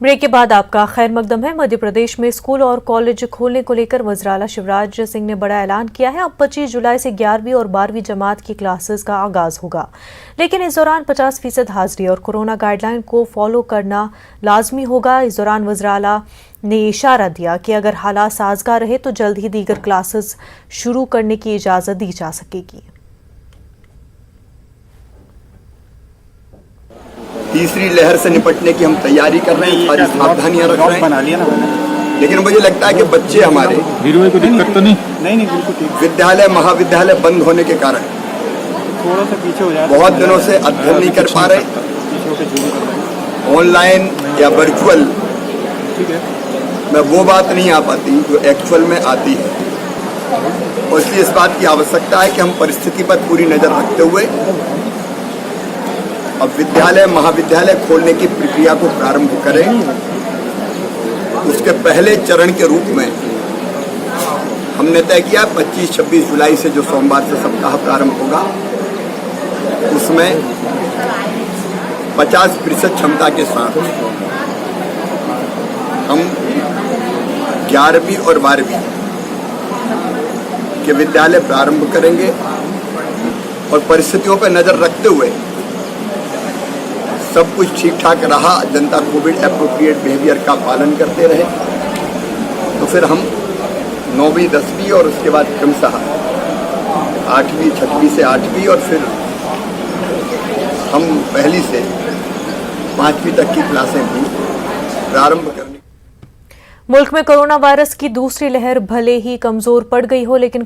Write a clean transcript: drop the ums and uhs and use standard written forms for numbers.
Break के बाद आपका खैर मकदम है। मध्य प्रदेश में स्कूल और कॉलेज खोलने को लेकर वज़ीर आला शिवराज सिंह ने बड़ा ऐलान किया है। अब 25 जुलाई से 11वीं और 12वीं जमात की क्लासेस का आगाज होगा, लेकिन इस दौरान 50% हाजिरी और कोरोना गाइडलाइन को फॉलो करना लाजमी होगा। इस दौरान वज़ीर आला ने इशारा दिया कि अगर हालात साजगार रहे तो जल्द ही दीगर क्लासेस शुरू करने की इजाजत दी जा सकेगी। तीसरी लहर से निपटने की हम तैयारी कर रहे हैं, सारी सावधानियां रख रहे हैं, लेकिन मुझे लगता है कि बच्चे हमारे विद्यालय महाविद्यालय बंद होने के कारण थोड़ा सा पीछे हो जाए, बहुत दिनों से अध्ययन नहीं कर पा रहे। ऑनलाइन या वर्चुअल में वो बात नहीं आ पाती जो एक्चुअल में आती है, और इसलिए इस बात की आवश्यकता है कि हम परिस्थिति पर पूरी नजर रखते हुए अब विद्यालय महाविद्यालय खोलने की प्रक्रिया को प्रारंभ करें। उसके पहले चरण के रूप में हमने तय किया 25-26 जुलाई से जो सोमवार से सप्ताह प्रारंभ होगा, उसमें 50% क्षमता के साथ हम 11वीं और 12वीं के विद्यालय प्रारंभ करेंगे और परिस्थितियों पर नजर रखते हुए सब कुछ ठीक ठाक रहा, जनता कोविड एप्रोप्रिएट बिहेवियर का पालन करते रहे, तो फिर हम 9वीं 10वीं और उसके बाद क्रमशः 8वीं 6वीं से 8वीं और फिर हम पहली से 5वीं तक की क्लासें भी प्रारंभ करने। मुल्क में कोरोना वायरस की दूसरी लहर भले ही कमजोर पड़ गई हो, लेकिन